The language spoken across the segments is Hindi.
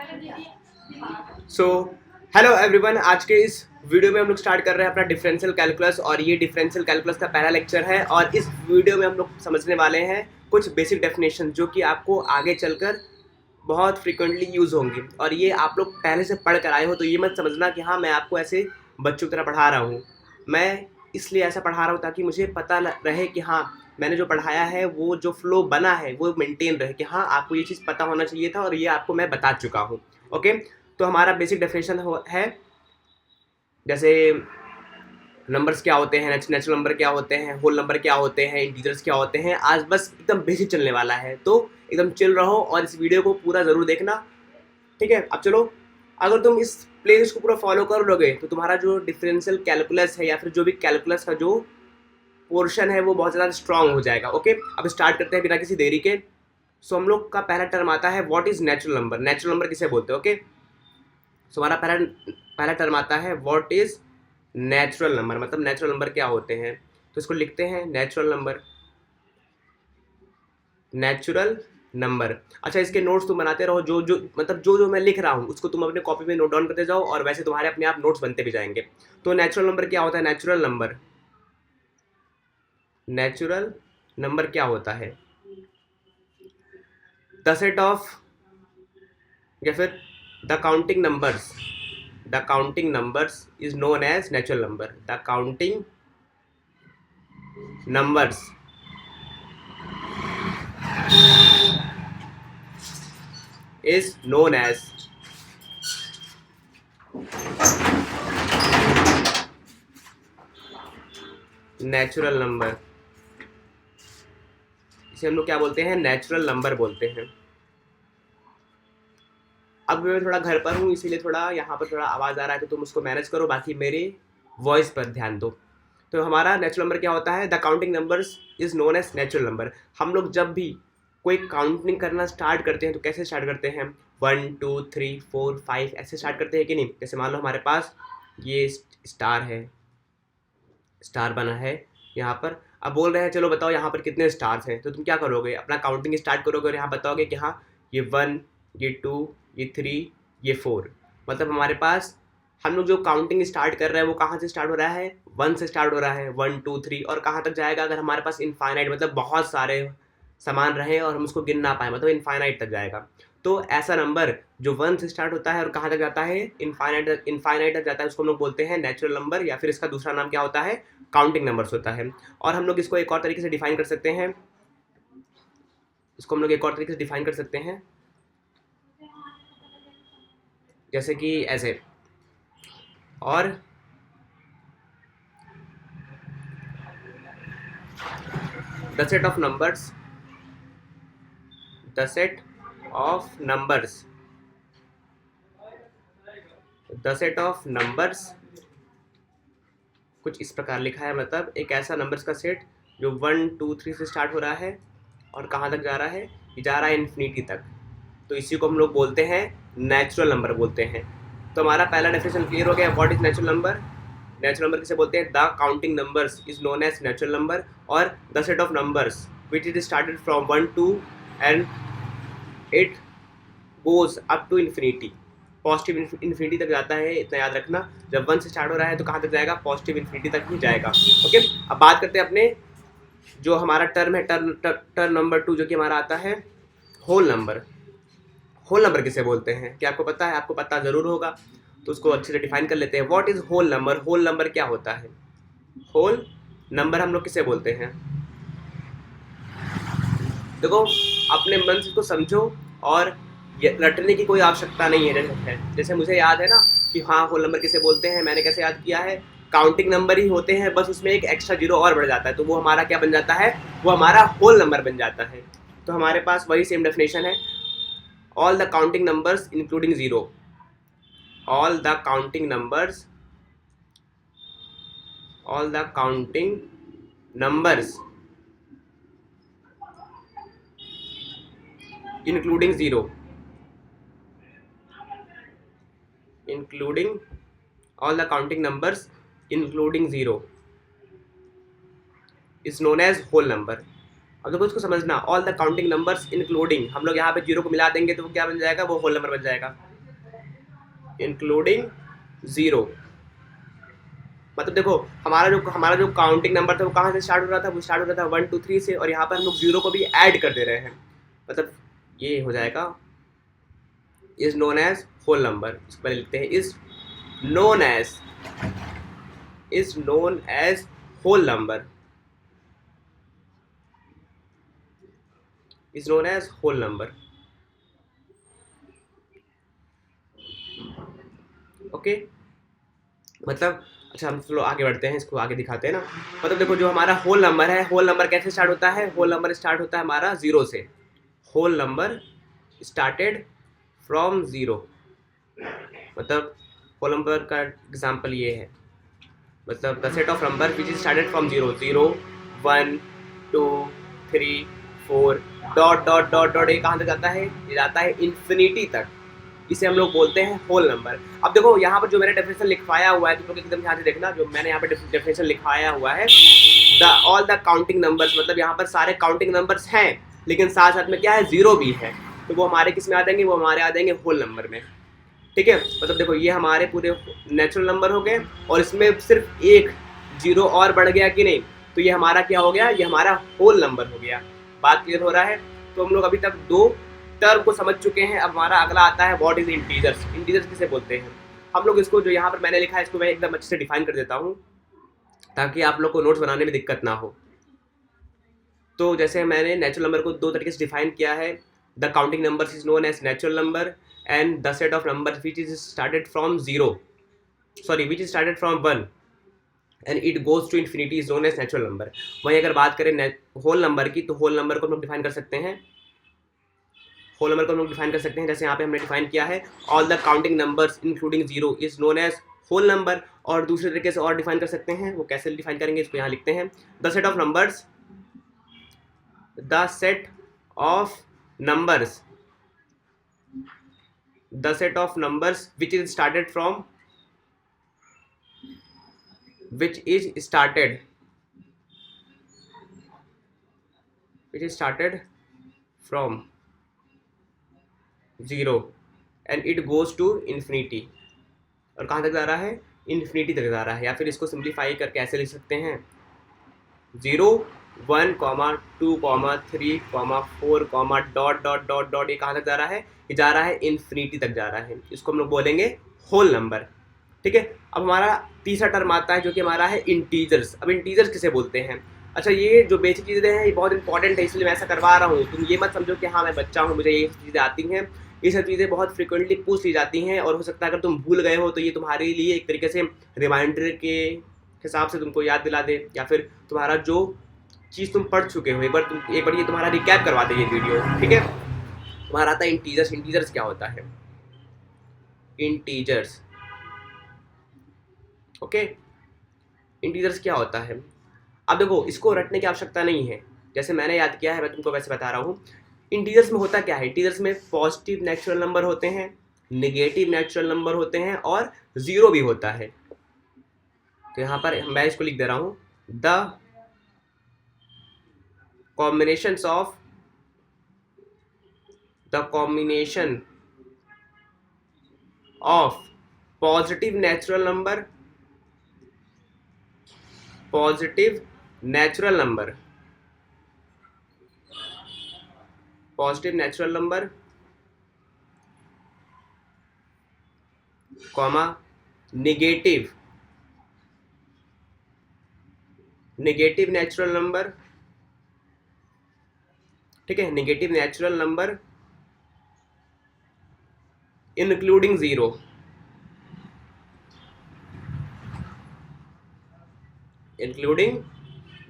सो हेलो एवरीवन, आज के इस वीडियो में हम लोग स्टार्ट कर रहे हैं अपना डिफरेंशियल कैलकुलस। और ये डिफरेंशियल कैलकुलस का पहला लेक्चर है और इस वीडियो में हम लोग समझने वाले हैं कुछ बेसिक डेफिनेशन जो कि आपको आगे चलकर बहुत फ्रिक्वेंटली यूज़ होंगी। और ये आप लोग पहले से पढ़ कर आए हो, तो ये मत समझना कि हाँ मैं आपको ऐसे बच्चों की तरह पढ़ा रहा हूँ। मैं इसलिए ऐसा पढ़ा रहा हूँ ताकि मुझे पता रहे कि हाँ मैंने जो पढ़ाया है वो जो फ्लो बना है वो मेंटेन रहे, कि हाँ आपको ये चीज़ पता होना चाहिए था और ये आपको मैं बता चुका हूँ। ओके, तो हमारा बेसिक डेफिनेशन है जैसे नंबर्स क्या होते हैं, नेचुरल नंबर क्या होते हैं, होल नंबर क्या होते हैं, इंटीजर्स क्या होते हैं। आज बस एकदम बेसिक चलने वाला है, तो एकदम चिल रहो और इस वीडियो को पूरा ज़रूर देखना। ठीक है, अब चलो, अगर तुम इस प्लेलिस्ट को पूरा फॉलो कर लोगे तो तुम्हारा जो डिफरेंशियल कैलकुलस है या फिर जो भी कैलकुलस का जो पोर्शन है वो बहुत ज़्यादा स्ट्रांग हो जाएगा। ओके, अब स्टार्ट करते हैं बिना किसी देरी के। सो हम लोग का पहला टर्म आता है what is natural number. Natural number किसे बोलते हैं? ओके, सो हमारा पहला पहला टर्म आता है व्हाट इज़ नेचुरल नंबर। मतलब नेचुरल नंबर क्या होते हैं, तो इसको लिखते हैं नेचुरल नंबर। नेचुरल नंबर, अच्छा इसके नोट्स तुम बनाते रहो, जो जो मतलब जो जो मैं लिख रहा हूँ उसको तुम अपने कॉपी में नोट डाउन करते जाओ और वैसे तुम्हारे अपने आप नोट्स बनते भी जाएंगे। तो नेचुरल नंबर क्या होता है? नेचुरल नंबर, नेचुरल नंबर क्या होता है? द सेट ऑफ या फिर the counting numbers, the counting numbers is known as natural number. The counting numbers is known as natural number. इसे हम लोग क्या बोलते हैं? नेचुरल नंबर बोलते हैं। अब मैं थोड़ा घर पर हूँ इसीलिए थोड़ा यहाँ पर थोड़ा आवाज़ आ रहा है, तो तुम उसको मैनेज करो, बाकी मेरे वॉइस पर ध्यान दो। तो हमारा नेचुरल नंबर क्या होता है? The counting numbers is known as natural number. हम लोग जब भी कोई काउंटिंग करना स्टार्ट करते हैं तो कैसे स्टार्ट करते हैं? 1 2 3 4 5 ऐसे स्टार्ट करते हैं कि नहीं? जैसे मान लो हमारे पास ये स्टार है, स्टार बना है यहाँ पर। अब बोल रहे हैं चलो बताओ यहाँ पर कितने स्टार्स हैं, तो तुम क्या करोगे? अपना काउंटिंग स्टार्ट करोगे और यहाँ बताओगे कि हाँ ये 1, ये 2, ये 3, ये 4। मतलब हमारे पास हम लोग जो काउंटिंग स्टार्ट कर रहे हैं वो कहाँ से स्टार्ट हो रहा है? 1 से स्टार्ट हो रहा है, 1 2 3। और कहाँ तक जाएगा? अगर हमारे पास इनफाइनाइट मतलब बहुत सारे सामान रहे और हम उसको गिन ना पाए, मतलब इनफाइनाइट तक जाएगा। तो ऐसा नंबर जो 1 से स्टार्ट होता है और कहाँ तक जाता है? इनफाइनाइट तक जाता है, उसको हम लोग बोलते हैं नेचुरल नंबर, या फिर इसका दूसरा नाम क्या होता है? काउंटिंग नंबर्स होता है। और हम लोग इसको एक और तरीके से डिफाइन कर सकते हैं, इसको हम लोग एक और तरीके से डिफाइन कर सकते हैं, जैसे कि ऐसे। और the set of numbers, the set of numbers, the set of numbers कुछ इस प्रकार लिखा है। मतलब एक ऐसा नंबर्स का सेट जो 1 2 3 से स्टार्ट हो रहा है और कहाँ तक जा रहा है? ये जा रहा है इन्फिनिटी तक। तो इसी को हम लोग बोलते हैं नेचुरल नंबर बोलते हैं। तो हमारा पहला डेफिनेशन क्लियर हो गया, what is natural number. Natural number किसे बोलते हैं? The counting numbers is known as natural number. और the set of numbers which is started from 1 2 and it goes up to infinity. Positive infinity तक जाता है, इतना याद रखना। जब 1 से स्टार्ट हो रहा है तो कहाँ तक जाएगा? पॉजिटिव इन्फिनिटी तक ही जाएगा। ओके, अब बात करते हैं अपने जो हमारा टर्म है, टर्म नंबर 2, जो कि हमारा आता है होल नंबर। होल नंबर किसे बोलते हैं? क्या आपको पता है? आपको पता ज़रूर होगा, तो उसको अच्छे से डिफाइन कर लेते हैं। What is whole number. Whole number क्या होता है? होल नंबर हम लोग किसे बोलते हैं? देखो, अपने मन से इसको समझो और रटने की कोई आवश्यकता नहीं है। जैसे मुझे याद है ना कि हाँ होल नंबर किसे बोलते हैं, मैंने कैसे याद किया है? काउंटिंग नंबर ही होते हैं, बस उसमें एक एक्स्ट्रा जीरो और बढ़ जाता है, तो वो हमारा क्या बन जाता है? वो हमारा होल नंबर बन जाता है। तो हमारे पास वही सेम डेफिनेशन है, all the counting numbers including zero, all the counting numbers, all the counting numbers including zero, including all the counting numbers including zero is known as whole number। अब देखो इसको समझना, all the counting numbers including, हम लोग यहाँ पे जीरो को मिला देंगे तो वो क्या बन जाएगा? वो होल नंबर बन जाएगा। Including zero. मतलब देखो हमारा जो काउंटिंग नंबर था वो कहाँ से स्टार्ट हो रहा था, वो स्टार्ट हो रहा था 1 2 3 से, और यहाँ पर हम लोग जीरो को भी ऐड कर दे रहे हैं। मतलब ये हो जाएगा is known as whole number. इसको पहले लिखते हैं known as is known as whole number, is known as whole number. Okay, मतलब अच्छा हम चलो आगे बढ़ते हैं, इसको आगे दिखाते हैं ना। मतलब देखो जो हमारा होल नंबर है, होल नंबर कैसे स्टार्ट होता है, होल नंबर स्टार्ट होता है हमारा जीरो से। Whole number started from zero. मतलब होल नंबर का एग्जांपल ये है, मतलब the set of number which is started from zero, zero 1 2 3 4 dot dot dot dot, ये कहाँ तक जाता है, ये जाता है इन्फिनिटी तक। इसे हम लोग बोलते हैं होल नंबर। अब देखो यहाँ पर जो मैंने डेफिनेशन लिखवाया हुआ है, तुम लोग एकदम ध्यान से देखना, जो मैंने यहाँ पे डेफिनेशन लिखवाया हुआ है, the all the counting numbers, मतलब यहाँ पर सारे काउंटिंग नंबर्स हैं, लेकिन साथ साथ में क्या है, जीरो भी है, तो वो हमारे किस में आ जाएंगे, वो हमारे आ जाएंगे होल नंबर में। ठीक है, मतलब देखो ये हमारे पूरे नेचुरल नंबर हो गए, और इसमें सिर्फ एक जीरो और बढ़ गया कि नहीं, तो ये हमारा क्या हो गया, ये हमारा होल नंबर हो गया। बात क्लियर हो रहा है? तो हम लोग अभी तक दो टर्म को समझ चुके हैं। अब हमारा अगला आता है व्हाट इज इंटीजर्स। इंटीजर्स किसे बोलते हैं? हम लोग इसको, जो यहाँ पर मैंने लिखा है, इसको मैं एकदम अच्छे से डिफाइन कर देता हूँ ताकि आप लोग को नोट्स बनाने में दिक्कत ना हो। तो जैसे मैंने नेचुरल नंबर को दो तरीके से डिफाइन किया है, the counting numbers is known as natural number, and the set of number which is started from zero, sorry which is started from one and it goes to infinity is known as natural number. वहीं अगर बात करें होल नंबर की, तो होल नंबर को हम लोग डिफाइन कर सकते हैं, होल नंबर को हम लोग डिफाइन कर सकते हैं जैसे यहाँ पे हमने डिफाइन किया है, all the counting numbers including zero is known as whole number. और दूसरे तरीके से और डिफाइन कर सकते हैं, वो कैसे डिफाइन करेंगे, इसको यहाँ लिखते हैं, the set of numbers, the set of numbers, the set of numbers which is started from, which is started from zero and it goes to infinity। और कहाँ तक जा रहा है, इन्फिनिटी तक जा रहा है। या फिर इसको सिंप्लीफाई करके ऐसे लिख सकते हैं, 0 1 2 3 4 डॉट डॉट डॉट डॉट, ये कहाँ तक जा रहा है, ये जा रहा है इन्फिनिटी तक जा रहा है। इसको हम लोग बोलेंगे होल नंबर। ठीक है, अब हमारा तीसरा टर्म आता है जो कि हमारा है इंटीजर्स। अब इंटीजर्स किसे बोलते हैं? अच्छा, ये जो बेसिक चीज़ें हैं ये बहुत इंपॉर्टेंट है, इसलिए मैं ऐसा करवा रहा हूँ। तुम ये मत समझो कि हाँ मैं बच्चा हूँ, मुझे ये चीज़ें आती हैं। ये सब चीज़ें बहुत फ्रिक्वेंटली पूछ ली जाती हैं, और हो सकता है अगर तुम भूल गए हो तो ये तुम्हारे लिए एक तरीके से रिमाइंडर के हिसाब से तुमको याद दिला दे, या फिर तुम्हारा जो चीज़ तुम पढ़ चुके हो एक बार ये तुम्हारा रिकैप करवा दे ये वीडियो। ठीक है, तुम्हारा आता है इंटीजर्स। इंटीजर्स क्या होता है? इंटीजर्स, ओके, इंटीजर्स क्या होता है? अब देखो इसको रटने की आवश्यकता नहीं है, जैसे मैंने याद किया है मैं तुमको वैसे बता रहा हूँ। इंटीजर्स में होता क्या है, इंटीजर्स में पॉजिटिव नेचुरल नंबर होते हैं, नेगेटिव नेचुरल नंबर होते हैं, और जीरो भी होता है। तो यहाँ पर मैं इसको लिख दे रहा हूँ, the combinations of positive natural number, positive natural number, comma negative natural number। ठीक है, negative natural number including zero, including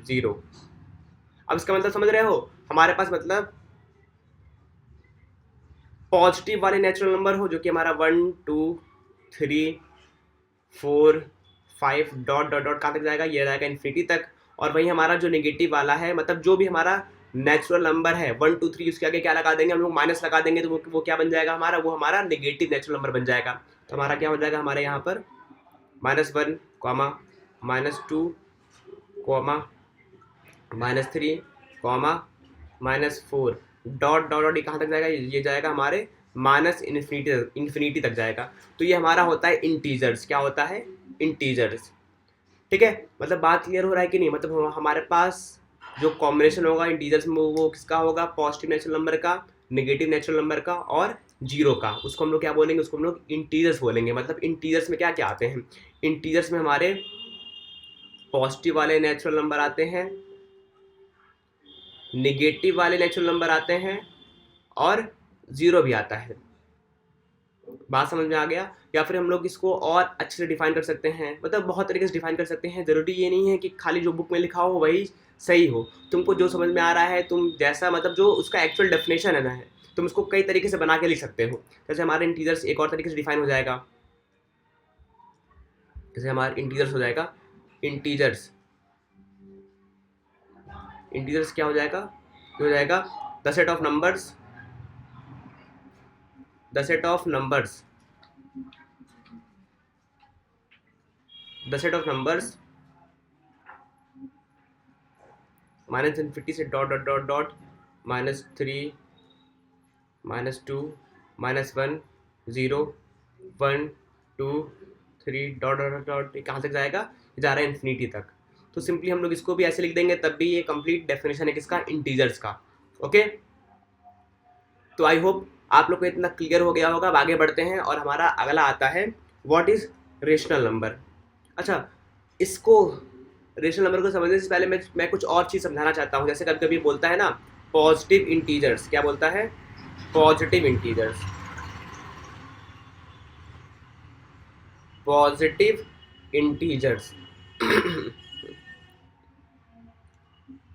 zero. अब इसका मतलब समझ रहे हो, हमारे पास मतलब पॉजिटिव वाले नेचुरल नंबर हो जो कि हमारा 1 2 3 4 5 डॉट डॉट डॉट कहाँ तक जाएगा, ये जाएगा इन्फिनिटी तक। और वही हमारा जो नेगेटिव वाला है, मतलब जो भी हमारा नेचुरल नंबर है 1 2 3, उसके आगे क्या लगा देंगे हम लोग, माइनस लगा देंगे, तो वो क्या बन जाएगा हमारा, वो हमारा नेगेटिव नेचुरल नंबर बन जाएगा। तो हमारा क्या हो जाएगा, हमारे यहाँ पर -1 -2 -3 -4 डॉट डॉट डॉट, ये कहाँ तक जाएगा, ये जाएगा हमारे माइनस इन्फिनिटी तक जाएगा। तो ये हमारा होता है इंटीजर्स। क्या होता है? इंटीजर्स। ठीक है, मतलब बात क्लियर हो रहा है कि नहीं? मतलब हमारे पास जो कॉम्बिनेशन होगा इंटीजर्स में वो किसका होगा? पॉजिटिव नेचुरल नंबर का, नेगेटिव नेचुरल नंबर का और जीरो का। उसको हम लोग क्या बोलेंगे? उसको हम लोग इंटीजर्स बोलेंगे। मतलब इंटीजर्स में क्या क्या आते हैं? इंटीजर्स में हमारे पॉजिटिव वाले नेचुरल नंबर आते हैं, नेगेटिव वाले नेचुरल नंबर आते हैं और जीरो भी आता है। बात समझ में आ गया? या फिर हम लोग इसको और अच्छे से डिफाइन कर सकते हैं, मतलब बहुत तरीके से डिफाइन कर सकते हैं। ज़रूरी ये नहीं है कि खाली जो बुक में लिखा हो वही सही हो। तुमको जो समझ में आ रहा है, तुम जैसा मतलब जो उसका एक्चुअल डेफिनेशन है ना है, तुम उसको कई तरीके से बना के लिख सकते हो। जैसे हमारे इंटीजर्स एक और तरीके से डिफाइन हो जाएगा। जैसे हमारा इंटीजर्स हो जाएगा, इंटीजर्स इंटीजर्स क्या हो जाएगा? ये हो जाएगा the set of numbers, the set of numbers, the set of numbers minus infinity से dot dot dot dot -3 -2 -1 0 1 2 3 dot dot dot कहाँ तक जाएगा? ये जा रहा है इन्फिनिटी तक। तो सिंपली हम लोग इसको भी ऐसे लिख देंगे, तब भी ये कंप्लीट डेफिनेशन है किसका? इंटीजर्स का। ओके, तो आई होप आप लोग को इतना क्लियर हो गया होगा। अब आगे बढ़ते हैं और हमारा अगला आता है व्हाट इज रेशनल नंबर। अच्छा, इसको रेशनल नंबर को समझने से पहले मैं कुछ और चीज़ समझाना चाहता हूँ। जैसे कभी कभी बोलता है ना पॉजिटिव इंटीजर्स, क्या बोलता है? Positive integers, positive integers.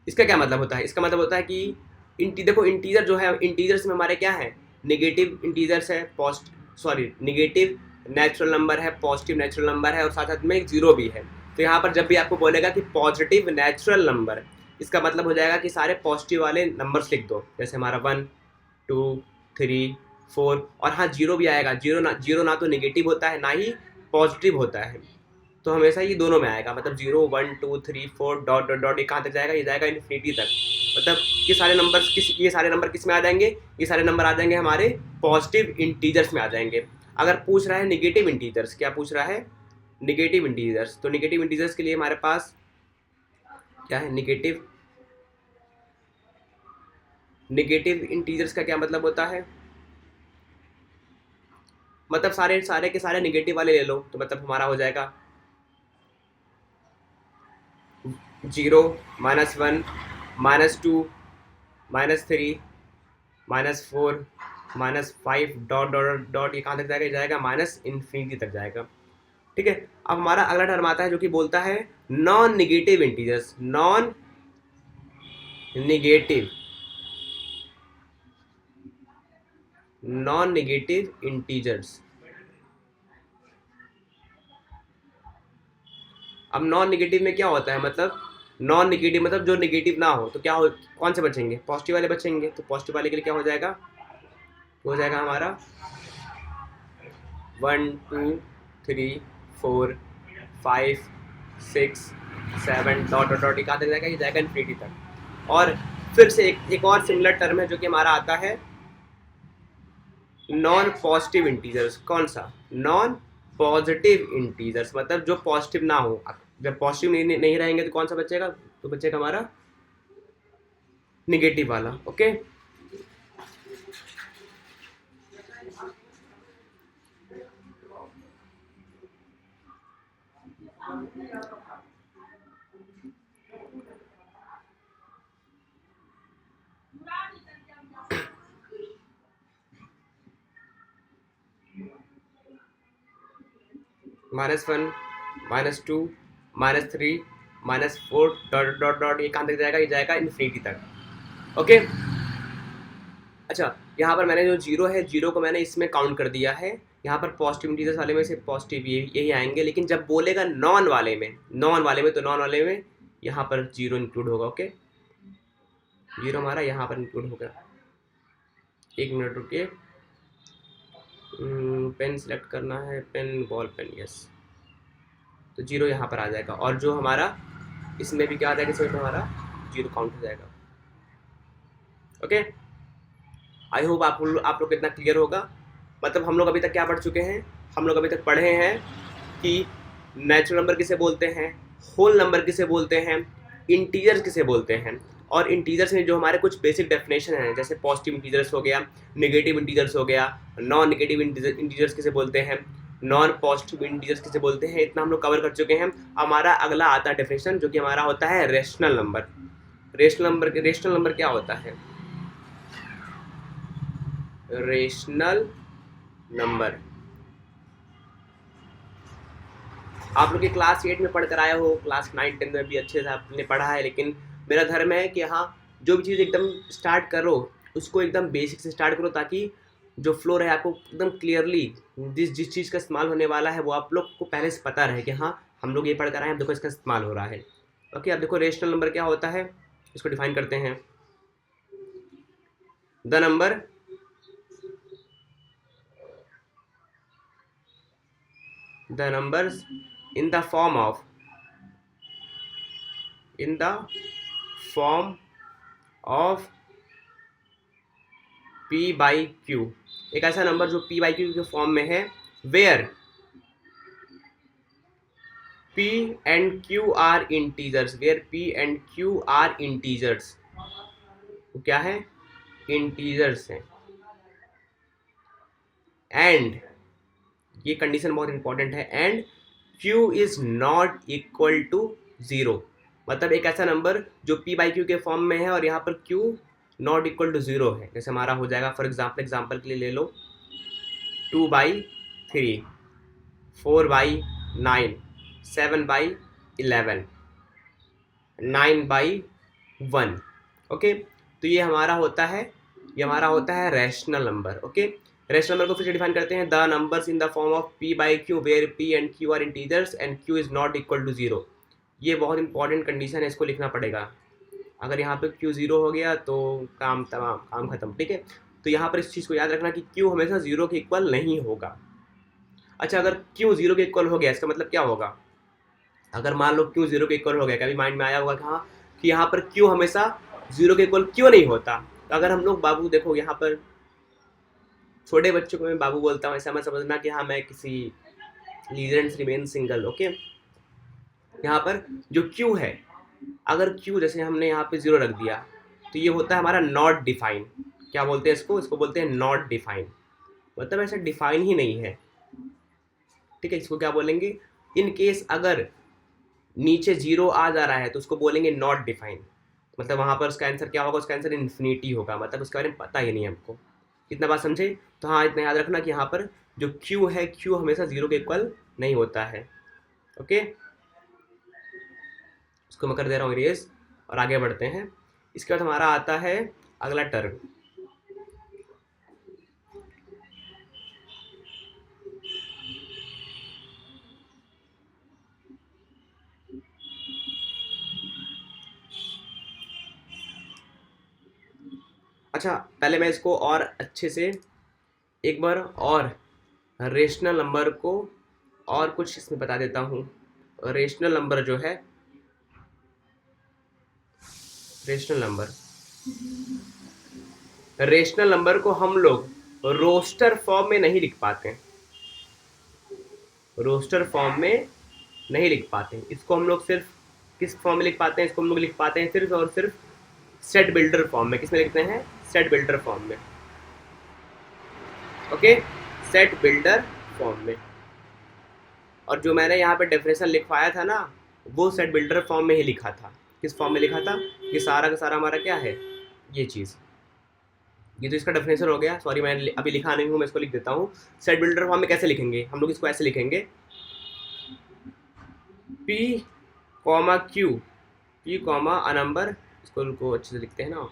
इसका क्या मतलब होता है? इसका मतलब होता है कि देखो इंटीजर जो है, इंटीजर्स में हमारे क्या है? नेगेटिव इंटीजर्स है, नेगेटिव नेचुरल नंबर है, पॉजिटिव नेचुरल नंबर है और साथ साथ में एक जीरो भी है। तो यहाँ पर जब भी आपको बोलेगा कि पॉजिटिव नेचुरल नंबर, इसका मतलब हो जाएगा कि सारे पॉजिटिव वाले नंबर्स लिख दो। जैसे हमारा 1 2 3 4 और हाँ जीरो भी आएगा। जीरो ना तो नेगेटिव होता है ना ही पॉजिटिव होता है, तो हमेशा ये दोनों में आएगा। मतलब 0 1 2 3 4 डॉट डॉट डॉट ये कहाँ तक जाएगा? ये जाएगा इन्फिनिटी तक। मतलब ये सारे नंबर किस में आ जाएंगे? ये सारे नंबर आ जाएंगे हमारे पॉजिटिव इंटीजर्स में आ जाएंगे। अगर पूछ रहा है नेगेटिव इंटीजर्स, क्या पूछ रहा है? Negative integers. तो नेगेटिव इंटीजर्स के लिए हमारे पास क्या है? नेगेटिव इंटीजर्स का क्या मतलब होता है? मतलब सारे सारे के सारे नेगेटिव वाले ले लो, तो मतलब हमारा हो जाएगा 0 -1 -2 -3 -4 -5 डॉट डॉट डॉट ये कहाँ तक जाएगा? ये जाएगा माइनस इन्फिनिटी तक जाएगा। ठीक है, अब हमारा अगला टर्म आता है जो कि बोलता है non negative integers. Non negative integers. अब नॉन निगेटिव में क्या होता है? मतलब नॉन निगेटिव मतलब जो निगेटिव ना हो, तो क्या हो? कौन से बचेंगे? पॉजिटिव वाले बचेंगे। तो पॉजिटिव वाले के लिए क्या हो जाएगा? हो जाएगा हमारा 1 2 3 4 5 6 7 डॉट डॉट डॉट कहाँ तक जाएगा? ये जाएगा इन्फिनिटी तक। और फिर से एक और सिमिलर टर्म है जो कि हमारा आता है नॉन पॉजिटिव इंटीजर्स। कौन सा? नॉन पॉजिटिव इंटीजर्स, मतलब जो पॉजिटिव ना हो। जब पॉजिटिव नहीं रहेंगे तो कौन सा बचेगा? तो बचेगा हमारा निगेटिव वाला। ओके, -1 -2 -3 -4 डॉट डॉट डॉट ये कहाँ तक जाएगा? ये जाएगा इन्फिनिटी तक। ओके, अच्छा, यहाँ पर मैंने जो जीरो है, जीरो को मैंने इसमें काउंट कर दिया है। यहाँ पर पॉजिटिव इंटीजर्स वाले में से पॉजिटिव यही आएंगे, लेकिन जब बोलेगा नॉन वाले में तो नॉन वाले में यहाँ पर जीरो इंक्लूड होगा। ओके, जीरो हमारा यहाँ पर इंक्लूड होगा। एक मिनट रुकिए, पेन सिलेक्ट करना है, पेन बॉल पेन, यस। तो जीरो यहाँ पर आ जाएगा और जो हमारा इसमें भी क्या आ जाएगा? इसमें भी हमारा जीरो काउंट हो जाएगा। ओके, आई होप आप लोग कितना क्लियर होगा। मतलब हम लोग अभी तक क्या पढ़ चुके हैं, हम लोग अभी तक पढ़े हैं कि नेचुरल नंबर किसे बोलते हैं, होल नंबर किसे बोलते हैं, इंटीजर्स किसे बोलते हैं, और इंटीजर्स में जो हमारे कुछ बेसिक डेफिनेशन हैं, जैसे पॉजिटिव इंटीजर्स हो गया, नेगेटिव इंटीजर्स हो गया, नॉन नेगेटिव इंटीजर्स किसे बोलते हैं, नॉन पॉजिटिव इंटीजर्स किसे बोलते हैं, इतना हम लोग कवर कर चुके हैं। हमारा अगला आता है डेफिनेशन, जो कि हमारा होता है रेशनल नंबर। रेशनल नंबर क्या होता है? रेशनल नंबर आप लोग की क्लास 8 में पढ़ कर आए हो, क्लास 9 10 में भी अच्छे से आपने पढ़ा है, लेकिन मेरा धर्म है कि हाँ, जो भी चीज़ एकदम स्टार्ट करो उसको एकदम बेसिक से स्टार्ट करो, ताकि जो फ्लो रहे आपको एकदम क्लियरली जिस चीज़ का इस्तेमाल होने वाला है वो आप लोग को पहले से पता रहे कि हाँ हम लोग ये पढ़ कर आए हैं, देखो इसका इस्तेमाल हो रहा है। ओके, अब देखो रेशनल नंबर क्या होता है, इसको डिफाइन करते हैं। The number in the form of p by q, एक ऐसा नंबर जो p by q के फॉर्म में है, where p and q are integers, where p and q are integers, तो क्या है? इंटीजर्स हैं। एंड ये कंडीशन बहुत इंपॉर्टेंट है, and q is not equal to 0, मतलब एक ऐसा नंबर जो p बाई क्यू के फॉर्म में है और यहाँ पर q नॉट इक्वल टू 0 है। जैसे हमारा हो जाएगा, फॉर एग्जाम्पल के लिए ले लो 2/3, 4/9, 7/11, 9/1। ओके, तो ये हमारा होता है rational number. Okay, rational number को फिर से डिफाइन करते हैं, the numbers in the form of p by q where p and q are integers and q is not equal to 0। ये बहुत इंपॉर्टेंट कंडीशन है, इसको लिखना पड़ेगा। अगर यहाँ पे q 0 हो गया तो काम तमाम, काम खत्म। ठीक है, तो यहाँ पर इस चीज़ को याद रखना कि q हमेशा 0 के इक्वल नहीं होगा। अच्छा, अगर q 0 के इक्वल हो गया, इसका मतलब क्या होगा? अगर मान लो q 0 के इक्वल हो गया, कभी माइंड में आया होगा कि हाँ कि यहाँ पर q हमेशा 0 के इक्वल क्यों नहीं होता? तो अगर हम लोग बाबू देखो, यहाँ पर छोटे बच्चों को मैं बाबू बोलता हूँ, ऐसा मत समझना कि हाँ मैं किसी लीजेंड्स रिमेन सिंगल। ओके, यहाँ पर जो q है, अगर q जैसे हमने यहाँ पे 0 रख दिया तो ये होता है हमारा नॉट डिफाइन। क्या बोलते हैं इसको बोलते हैं नॉट डिफाइन, मतलब ऐसा डिफाइन ही नहीं है। ठीक है, इसको क्या बोलेंगे? इन केस अगर नीचे 0 आ जा रहा है तो उसको बोलेंगे नॉट डिफाइन, मतलब वहाँ पर उसका आंसर क्या होगा? उसका आंसर इन्फिनिटी होगा, मतलब उसके बारे में पता ही नहीं है हमको। कितना बात समझे? तो हाँ, इतना याद रखना कि यहाँ पर जो q है, q हमेशा 0 के इक्वल नहीं होता है। ओके, इसको मैं कर दे रहा हूँ इरेज और आगे बढ़ते हैं। इसके बाद हमारा आता है अगला टर्म, अच्छा पहले मैं इसको और अच्छे से एक बार और रेशनल नंबर को और कुछ इसमें बता देता हूँ। रेशनल नंबर जो है, रेशनल नंबर को हम लोग रोस्टर फॉर्म में नहीं लिख पाते, इसको हम लोग सिर्फ किस फॉर्म में लिख पाते हैं? इसको हम लोग लिख पाते हैं सिर्फ और सिर्फ सेट बिल्डर फॉर्म में। किस में लिखते हैं? सेट बिल्डर फॉर्म में। ओके, सेट बिल्डर फॉर्म में। और जो मैंने यहाँ पे डेफिनेशन लिखवाया था ना, वो सेट बिल्डर फॉर्म में ही लिखा था। किस फॉर्म में लिखा था? कि सारा का सारा हमारा क्या है, ये चीज़। ये तो इसका डेफिनेशन हो गया, सॉरी मैं अभी लिखा नहीं हूँ, मैं इसको लिख देता हूँ। सेट बिल्डर फॉर्म में कैसे लिखेंगे हम लोग? इसको ऐसे लिखेंगे, p comma q, p comma a number, इसको अच्छे से लिखते हैं ना,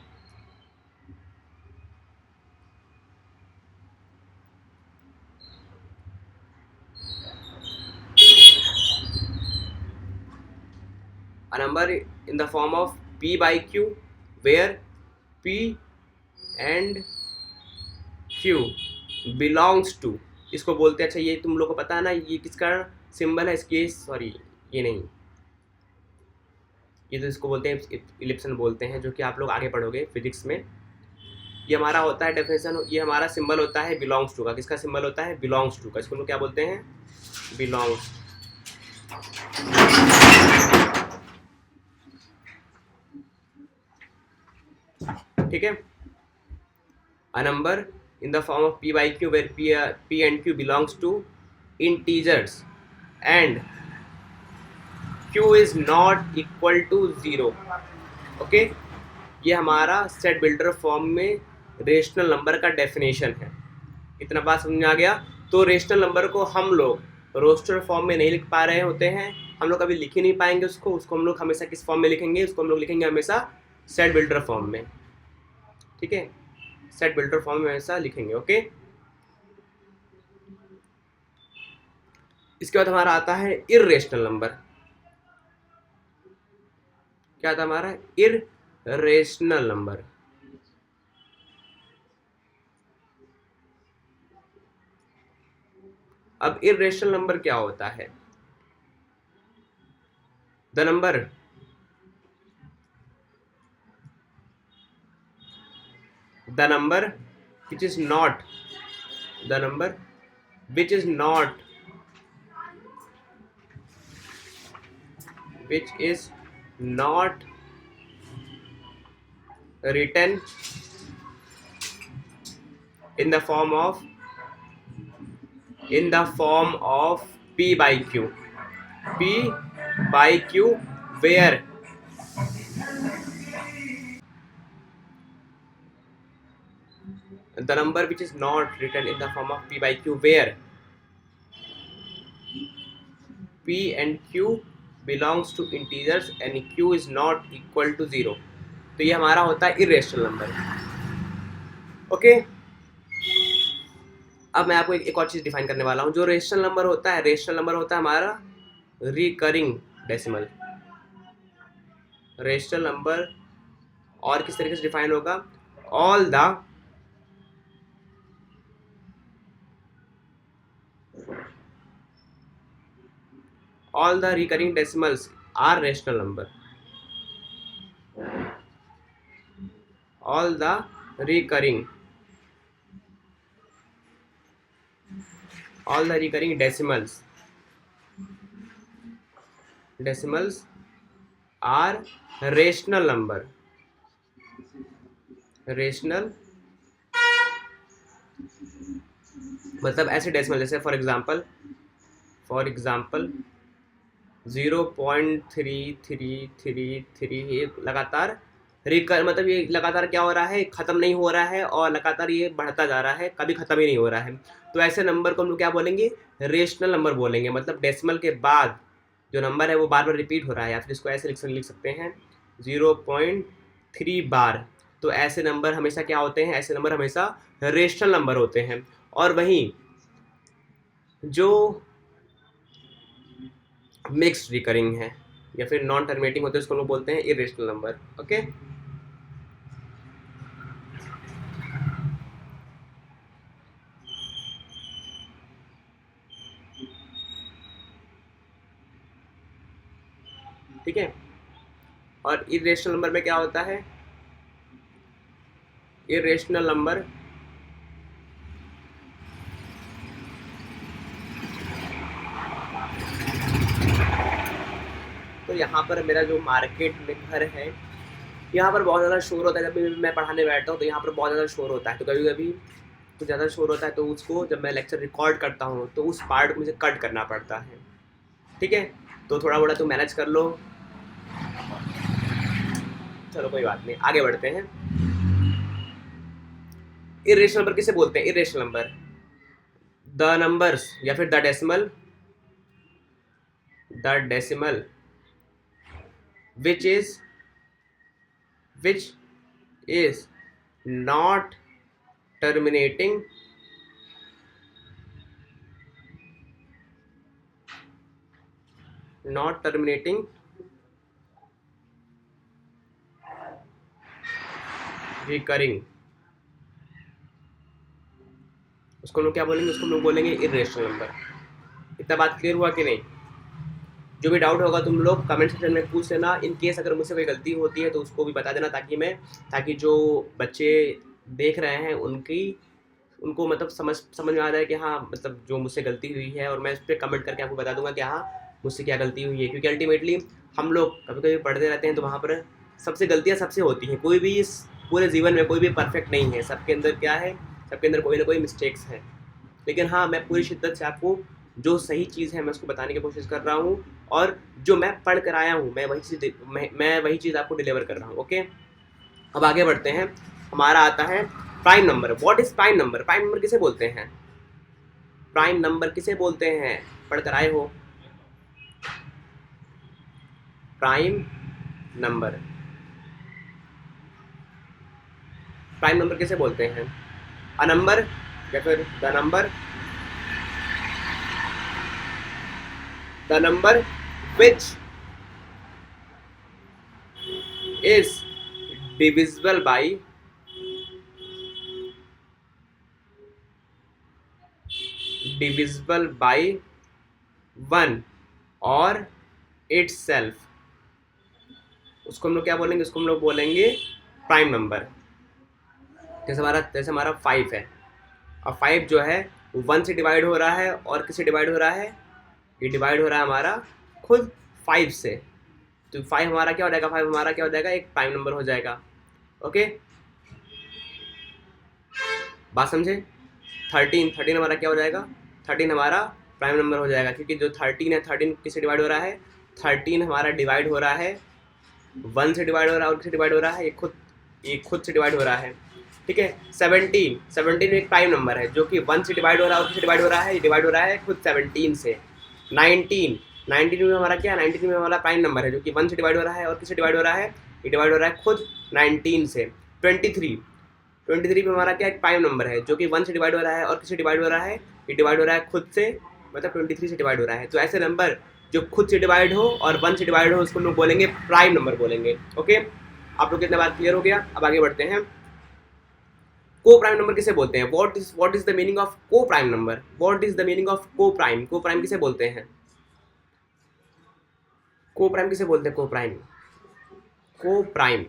a number in the form of p by q where p and q belongs to, इसको बोलते हैं। अच्छा, ये तुम लोग को पता है ना ये किसका सिंबल है? इसके सॉरी ये नहीं, ये तो इसको बोलते हैं इलिप्सन बोलते हैं, जो कि आप लोग आगे पढ़ोगे फिजिक्स में। ये हमारा होता है डेफिनेशन, ये हमारा सिंबल होता है बिलोंग्स टू का। किसका सिंबल होता है? बिलोंग्स टू का। इसको हम लोग क्या बोलते हैं? बिलोंग्स। ठीक है। A number in the form of p by q where p and q belongs to integers and q is not equal to 0। Okay, ये हमारा सेट बिल्डर फॉर्म में रेशनल नंबर का डेफिनेशन है। इतना बात समझ में आ गया? तो रेशनल नंबर को हम लोग रोस्टर फॉर्म में नहीं लिख पा रहे होते हैं, हम लोग कभी लिख ही नहीं पाएंगे उसको हम लोग हमेशा किस फॉर्म में लिखेंगे? उसको हम लोग लिखेंगे हमेशा सेट बिल्डर फॉर्म में। ठीक है, सेट बिल्डर फॉर्म में हमेशा लिखेंगे। ओके, इसके बाद हमारा आता है इर्रेशनल नंबर। क्या आता है हमारा? Irrational number. अब इर्रेशनल नंबर क्या होता है? The number which is not written in the form of p by q where the number which is not written in the form of p by q where p and q belongs to integers and q is not equal to 0। तो ये हमारा होता है इर्रेशनल नंबर। ओके, अब मैं आपको एक और चीज़ डिफाइन करने वाला हूँ। जो रेशनल नंबर होता है, रेशनल नंबर होता है हमारा रिकरिंग डेसिमल। रेशनल नंबर और किस तरीके से डिफाइन होगा? all the recurring decimals are rational number। all the recurring decimals are rational number। rational मतलब ऐसे डेसिमल, जैसे फॉर एग्जांपल 0.3333 ये लगातार मतलब ये लगातार क्या हो रहा है? ख़त्म नहीं हो रहा है और लगातार ये बढ़ता जा रहा है, कभी ख़त्म ही नहीं हो रहा है। तो ऐसे नंबर को हम लोग क्या बोलेंगे? रेशनल नंबर बोलेंगे। मतलब डेसिमल के बाद जो नंबर है वो बार बार रिपीट हो रहा है, या फिर इसको ऐसे लिख सकते हैं 0.3 बार। तो ऐसे नंबर हमेशा क्या होते हैं? ऐसे नंबर हमेशा रेशनल नंबर होते हैं। और वहीं जो मिक्स्ड रिकरिंग है या फिर नॉन टर्मिनेटिंग होते हैं उसको लोग बोलते हैं इरेशनल नंबर। ओके, ठीक है। और इरेशनल नंबर में क्या होता है? इरेशनल नंबर तो यहाँ पर मेरा जो मार्केट में घर है, यहाँ पर बहुत ज़्यादा शोर होता है। जब भी मैं पढ़ाने बैठता हूँ तो यहाँ पर बहुत ज़्यादा शोर होता है। तो कभी कभी कुछ ज़्यादा शोर होता है तो उसको जब मैं लेक्चर रिकॉर्ड करता हूँ तो उस पार्ट को मुझे कट करना पड़ता है। ठीक है, तो थोड़ा बड़ा तो मैनेज कर लो। चलो कोई बात नहीं, आगे बढ़ते हैं। इरेशनल नंबर किसे बोलते हैं? इरेशनल नंबर द नंबर्स या फिर the decimal which is not terminating recurring, उसको लोग क्या बोलेंगे? उसको लोग बोलेंगे इरेशनल नंबर। इतना बात क्लियर हुआ कि नहीं? जो भी डाउट होगा तुम लोग कमेंट सेक्शन में पूछ लेना। इन केस अगर मुझसे कोई गलती होती है तो उसको भी बता देना, ताकि जो बच्चे देख रहे हैं उनको मतलब समझ में आ जाए कि हाँ मतलब जो मुझसे गलती हुई है, और मैं इस पर कमेंट करके आपको बता दूंगा कि हाँ मुझसे क्या गलती हुई है। क्योंकि अल्टीमेटली हम लोग कभी कभी पढ़ते रहते हैं तो वहाँ पर सबसे गलतियाँ सबसे होती हैं। कोई भी इस पूरे जीवन में कोई भी परफेक्ट नहीं है, सबके अंदर क्या है, सबके अंदर कोई ना कोई मिस्टेक्स है। लेकिन हाँ, मैं पूरी शिद्दत से आपको जो सही चीज़ है मैं उसको बताने की कोशिश कर रहा हूँ, और जो मैं पढ़ कर आया हूँ मैं वही चीज़ आपको डिलीवर कर रहा हूँ। ओके, अब आगे बढ़ते हैं। हमारा आता है prime number. What is prime number? Prime number किसे बोलते हैं? प्राइम नंबर किसे बोलते हैं? पढ़ कर आए हो? प्राइम नंबर, प्राइम नंबर किसे बोलते हैं? अ नंबर या फिर the number? The number which is divisible by one और इट्स सेल्फ, उसको हम लोग क्या बोलेंगे? उसको हम लोग बोलेंगे प्राइम नंबर। जैसे हमारा 5 है, अब 5 जो है वो 1 से डिवाइड हो रहा है, और किससे डिवाइड हो रहा है? ये डिवाइड हो रहा है हमारा खुद 5 से। तो 5 हमारा क्या हो जाएगा? 5 हमारा क्या हो जाएगा? एक प्राइम नंबर हो जाएगा। ओके, बात समझे? 13 हमारा क्या हो जाएगा? 13 हमारा प्राइम नंबर हो जाएगा, क्योंकि जो 13 है, 13 किससे डिवाइड हो रहा है? 13 हमारा डिवाइड हो रहा है 1 से डिवाइड हो रहा है, और किससे डिवाइड हो रहा है? ये खुद से डिवाइड हो रहा है। ठीक है, 17 एक प्राइम नंबर है जो कि 1 से डिवाइड हो रहा है, और किससे डिवाइड हो रहा है? ये डिवाइड हो रहा है खुद 17 से। 19 में हमारा क्या? 19 में हमारा प्राइम नंबर है जो कि 1 से डिवाइड हो रहा है, और किससे डिवाइड हो रहा है? ये डिवाइड हो रहा है खुद 19 से। 23 में हमारा क्या? एक प्राइम नंबर है जो कि 1 से डिवाइड हो रहा है, और किससे डिवाइड हो रहा है? ये डिवाइड हो रहा है खुद से, मतलब 23 से डिवाइड हो रहा है। तो ऐसे नंबर जो खुद से डिवाइड हो और 1 से डिवाइड हो, उसको हम लोग बोलेंगे प्राइम नंबर बोलेंगे। ओके, आप लोग कितना बात क्लियर हो गया? अब आगे बढ़ते हैं। को प्राइम नंबर किसे बोलते हैं? What is the meaning of co prime number? What is the meaning of co prime? Co prime किसे बोलते हैं? को प्राइम किसे बोलते हैं? को प्राइम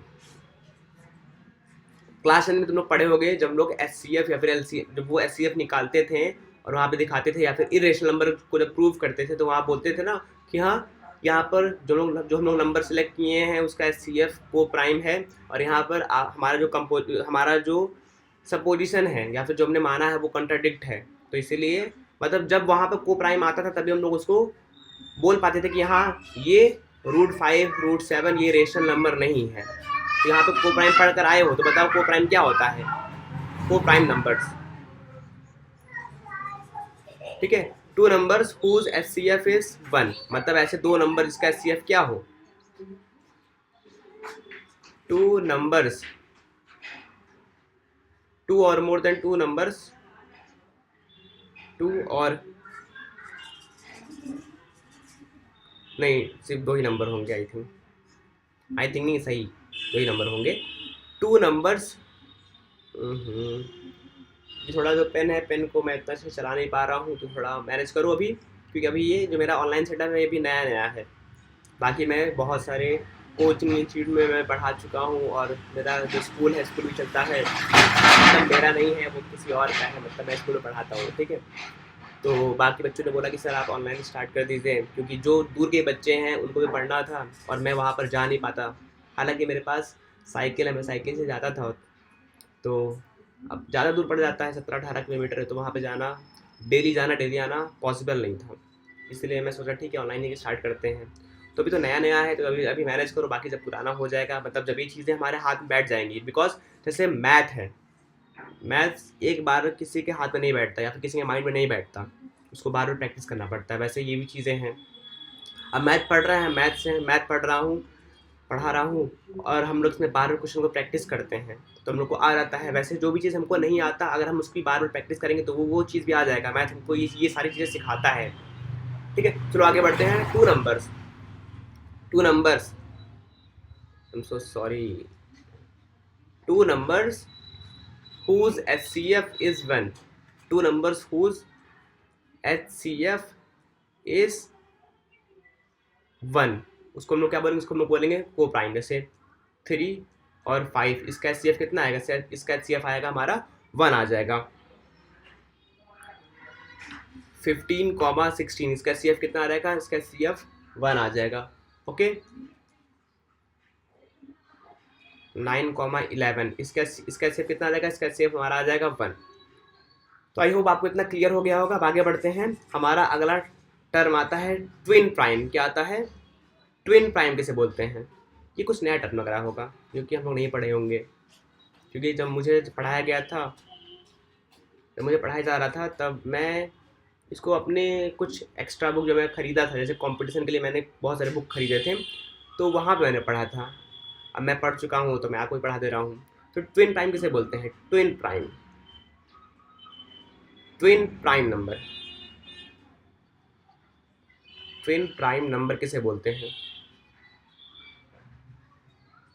क्लास 10 में तुम लोग पढ़े होंगे, जब लोग एचसीएफ या फिर एलसीएफ, जब वो एचसीएफ निकालते थे और वहाँ पे दिखाते थे, या फिर इरेशनल नंबर को जब प्रूव करते थे, तो वहाँ बोलते थे ना कि हाँ यहाँ पर जो हम लोग नंबर सेलेक्ट किए हैं उसका एचसीएफ को प्राइम है, और यहाँ पर हमारा जो सपोजिशन है या फिर जो हमने माना है वो कंट्राडिक्ट है। तो इसीलिए मतलब जब वहाँ पर को प्राइम आता था तभी हम लोग उसको बोल पाते थे कि हाँ ये √5 √7 ये रेशनल नंबर नहीं है। तो यहाँ पे को प्राइम पढ़ कर आए हो तो बताओ को प्राइम क्या होता है? को प्राइम नंबर्स, ठीक है, two numbers whose HCF is 1, मतलब ऐसे दो नंबर जिसका एचसीएफ क्या हो? To numbers, two or more than two numbers, two और नहीं, सिर्फ दो ही नंबर होंगे। आई थिंक नहीं, सही दो ही नंबर होंगे। टू नंबर्स, थोड़ा जो पेन है, पेन को मैं इतना से चला नहीं पा रहा हूँ, तो थोड़ा मैनेज करो अभी, क्योंकि अभी ये जो मेरा ऑनलाइन सेटअप है ये भी नया नया है। बाकी मैं बहुत सारे कोचिंग इंस्टीट्यूट में मैं पढ़ा चुका हूँ, और मेरा जो स्कूल है स्कूल भी चलता है, मतलब मेरा नहीं है वो किसी और का है, मतलब मैं स्कूल में पढ़ाता हूँ। ठीक है, तो बाकी बच्चों ने बोला कि सर आप ऑनलाइन स्टार्ट कर दीजिए, क्योंकि जो दूर के बच्चे हैं उनको भी पढ़ना था और मैं वहाँ पर जा नहीं पाता। हालांकि मेरे पास साइकिल है, मैं साइकिल से जाता था, तो अब ज़्यादा दूर पड़ जाता है, 17-18 किलोमीटर है, तो वहाँ पे जाना, डेली आना पॉसिबल नहीं था। इसलिए मैं सोचा ठीक है ऑनलाइन ही स्टार्ट करते हैं। तो अभी तो नया नया है, तो अभी अभी मैनेज करो, बाकी जब पुराना हो जाएगा, मतलब जब ये चीज़ें हमारे हाथ में बैठ जाएंगी। बिकॉज जैसे मैथ है, मैथ्स एक बार किसी के हाथ में नहीं बैठता या फिर किसी के माइंड में नहीं बैठता, उसको बार बार प्रैक्टिस करना पड़ता है। वैसे ये भी चीज़ें हैं। अब मैथ पढ़ रहे हैं, मैथ पढ़ा रहा हूँ, और हम लोग इसमें बार बार क्वेश्चन को प्रैक्टिस करते हैं तो हम लोग को आ जाता है। वैसे जो भी चीज़ हमको नहीं आता, अगर हम उसकी बार बार प्रैक्टिस करेंगे तो वो चीज़ भी आ जाएगा। मैथ हमको ये सारी चीज़ें सिखाता है। ठीक है, चलो आगे बढ़ते हैं। Two numbers, I am so sorry, two numbers whose HCF is 1, two numbers whose HCF is 1, उसको हम लोग क्या बोलेंगे? उसको हम लोग बोलेंगे को प्राइम। जैसे 3 और 5, इसका HCF कितना आएगा? इसका HCF आएगा हमारा 1 आ जाएगा। 15,16 इसका HCF कितना आ जाएगा? इसका HCF 1 आ जाएगा। ओके, 9,11 इसका HCF कितना आ जाएगा? इसका HCF हमारा आ जाएगा 1। तो आई होप आपको इतना क्लियर हो गया होगा। अब आगे बढ़ते हैं। हमारा अगला टर्म आता है ट्विन प्राइम। क्या आता है? ट्विन प्राइम किसे बोलते हैं? ये कुछ नया टर्म लग रहा होगा जो कि हम लोग नहीं पढ़े होंगे, क्योंकि जब मुझे पढ़ाया गया था, जब मुझे पढ़ाया जा रहा था, तब मैं इसको अपने कुछ एक्स्ट्रा बुक जो मैं ख़रीदा था, जैसे कंपटीशन के लिए मैंने बहुत सारे बुक खरीदे थे, तो वहाँ पे मैंने पढ़ा था। अब मैं पढ़ चुका हूँ तो मैं आपको भी पढ़ा दे रहा हूँ। तो ट्विन प्राइम किसे बोलते हैं? Twin prime, twin prime number, twin prime number किसे बोलते हैं?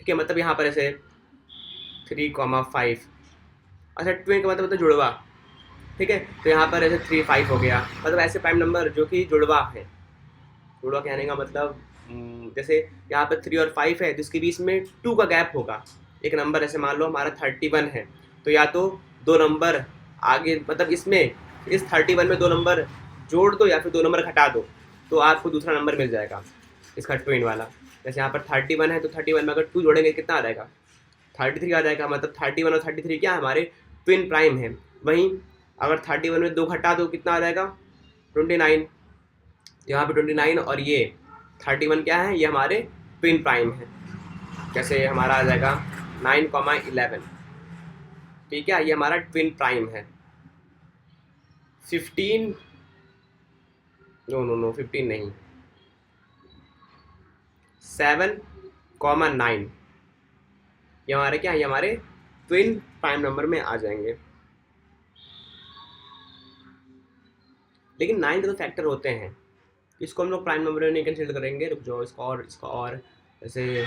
ठीक है, मतलब यहाँ पर ऐसे 3,5, अच्छा ट्विन का मतलब जुड़वा। ठीक है, तो यहाँ पर ऐसे 3,5 हो गया, मतलब ऐसे प्राइम नंबर जो कि जुड़वा है। जुड़वा कहने का मतलब जैसे यहाँ पर 3 और 5 है, जिसके बीच में 2 का गैप होगा। एक नंबर ऐसे मान लो हमारा 31 है, तो या तो 2 नंबर आगे, मतलब इसमें इस 31 में 2 नंबर जोड़ दो या फिर 2 नंबर घटा दो, तो आपको दूसरा नंबर मिल जाएगा इसका ट्विन वाला। जैसे यहाँ पर 31 है, तो 31 में अगर 2 जोड़ेंगे कितना आ जाएगा? 33 आ जाएगा। मतलब 31 और 33 क्या हमारे ट्विन प्राइम है। वहीं अगर 31 में 2 घटा दो कितना आ जाएगा? 29। यहाँ पे 29 और ये 31 क्या है? ये हमारे ट्विन प्राइम है। जैसे हमारा आ जाएगा 9,11। ठीक है, ये हमारा ट्विन प्राइम है। 15 नो 15 नहीं, 7,9 ये हमारे क्या है? ये हमारे ट्विन प्राइम नंबर में आ जाएंगे। लेकिन 9 के तो फैक्टर होते हैं, इसको हम लोग प्राइम नंबर में नहीं कंसिडर करेंगे। रुक जाओ, इसका और जैसे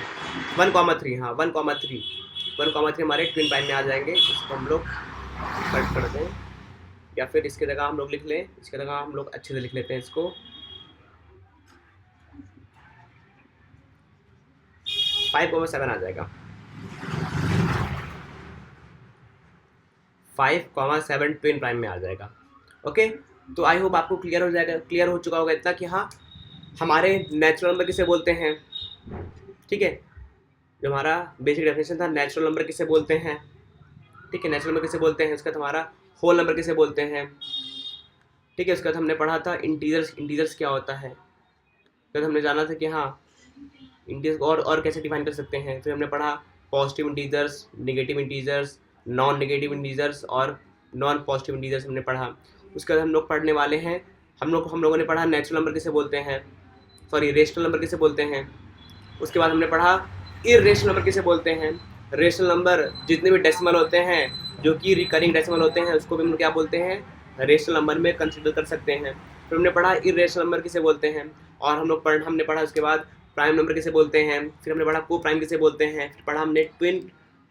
1,3, हाँ 1,3 हमारे ट्विन प्राइम में आ जाएंगे। इसको हम लोग कट कर दें, या फिर इसके जगह हम लोग लिख लें, इसके जगह हम लोग अच्छे से लिख लेते हैं इसको। 5,7 आ जाएगा। 5,7 ट्विन प्राइम में आ जाएगा। ओके, तो आई होप आपको क्लियर हो जाएगा, क्लियर हो चुका होगा इतना कि हाँ हमारे नेचुरल नंबर किसे बोलते हैं। ठीक है, जो हमारा बेसिक डेफिनेशन था, नेचुरल नंबर किसे बोलते हैं। ठीक है, नेचुरल नंबर किसे बोलते हैं, उसका हमारा होल नंबर किसे बोलते हैं। ठीक है, उसके बाद हमने पढ़ा था इंटीजर्स क्या होता है। फिर हमने जाना था कि हाँ इंटीजर्स और कैसे डिफाइन कर सकते हैं। फिर हमने पढ़ा positive integers, negative integers, non negative integers और नॉन पॉजिटिव इंटीजर्स हमने पढ़ा। उसके बाद हम लोग पढ़ने वाले हैं, हम लोगों ने पढ़ा नेचुरल नंबर किसे बोलते हैं, सॉरी रेशनल नंबर किसे बोलते हैं। उसके बाद हमने पढ़ा इर्रेशनल नंबर किसे बोलते हैं। रेशनल नंबर जितने भी डेसिमल होते हैं, जो कि रिकरिंग डेसिमल होते हैं, उसको भी हम लोग क्या बोलते हैं? रेशनल नंबर में कंसिडर कर सकते हैं। फिर हमने पढ़ा इर्रेशनल नंबर किसे बोलते हैं, और हमने पढ़ा उसके बाद प्राइम नंबर किसे बोलते हैं। फिर हमने पढ़ा को प्राइम किसे बोलते हैं। फिर पढ़ा हमने ट्विन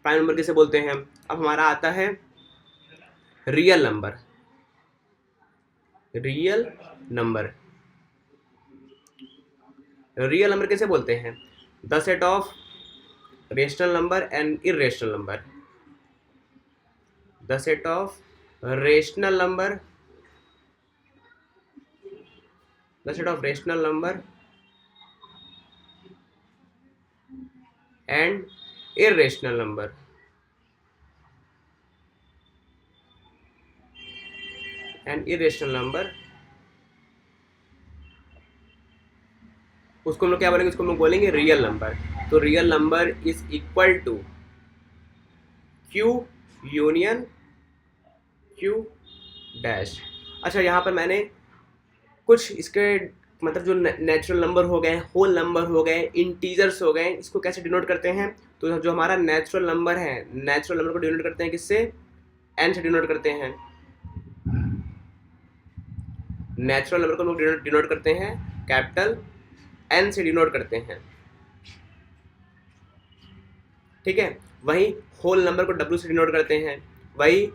प्राइम नंबर किसे बोलते हैं। अब हमारा आता है रियल नंबर। रियल नंबर किसे बोलते हैं? The set of rational number and irrational number. The set of rational number, the set of rational number and irrational number. And irrational number, उसको हम लोग क्या बोलेंगे? उसको हम लोग बोलेंगे रियल नंबर। तो real number is equal to q union q dash. अच्छा, यहाँ पर मैंने कुछ इसके मतलब जो नेचुरल नंबर हो गए, होल नंबर हो गए, इंटीजर्स हो गए, इसको कैसे डिनोट करते हैं? तो जो हमारा नेचुरल नंबर है, नेचुरल नंबर को डिनोट करते हैं किससे? एन से डिनोट करते हैं। नेचुरल नंबर को हम लोग डिनोट करते हैं कैपिटल एन से डिनोट करते हैं। ठीक है, वही होल नंबर को डब्ल्यू से डिनोट करते हैं। वही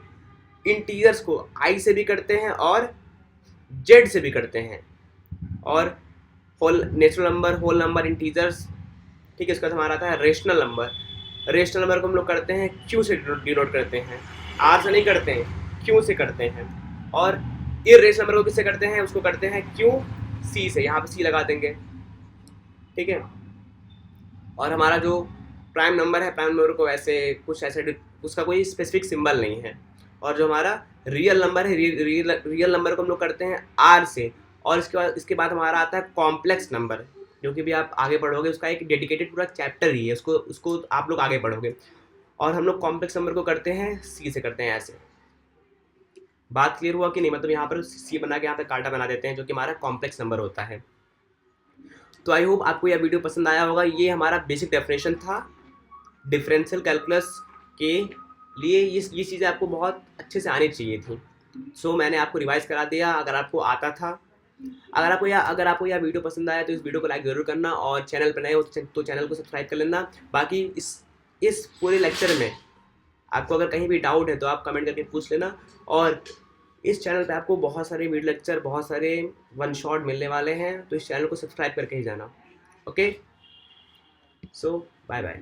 इंटीजर्स को आई से भी करते हैं और जेड से भी करते हैं। और whole natural number, whole number, integers. ठीक है, इसका हमारा आता है रेशनल नंबर। रेशनल नंबर को हम लोग करते हैं क्यू से डिनोट करते हैं, आर से नहीं करते हैं, क्यू से करते हैं। और इरेशनल नंबर को किससे करते हैं, उसको करते हैं क्यू सी से, यहाँ पे सी लगा देंगे, ठीक है। और हमारा जो प्राइम नंबर है, प्राइम नंबर को ऐसे कुछ ऐसे उसका कोई स्पेसिफिक सिंबल नहीं है। और जो हमारा रियल नंबर है, रियल नंबर को हम लोग करते हैं आर से। और इसके बाद हमारा आता है कॉम्प्लेक्स नंबर, जो कि भी आप आगे पढ़ोगे, उसका एक डेडिकेटेड पूरा चैप्टर ही है, उसको उसको आप लोग आगे पढ़ोगे। और हम लोग कॉम्प्लेक्स नंबर को करते हैं सी से करते हैं ऐसे। बात क्लियर हुआ कि नहीं? मतलब यहाँ पर सी बना के यहाँ पे कांटा बना देते हैं, जो कि हमारा कॉम्प्लेक्स नंबर होता है। तो आई होप आपको यह वीडियो पसंद आया होगा। ये हमारा बेसिक डेफिनेशन था डिफरेंशियल कैलकुलस के लिए। ये चीज़ें आपको बहुत अच्छे से आनी चाहिए थी। सो मैंने आपको रिवाइज करा दिया अगर आपको आता था। अगर आपको यह वीडियो पसंद आया तो इस वीडियो को लाइक ज़रूर करना, और चैनल पर नए हो तो चैनल को सब्सक्राइब कर लेना। बाकी इस पूरे लेक्चर में आपको अगर कहीं भी डाउट है तो आप कमेंट करके पूछ लेना। और इस चैनल पे आपको बहुत सारे वीडियो लेक्चर, बहुत सारे वन शॉट मिलने वाले हैं, तो इस चैनल को सब्सक्राइब करके ही जाना। ओके, सो बाय बाय।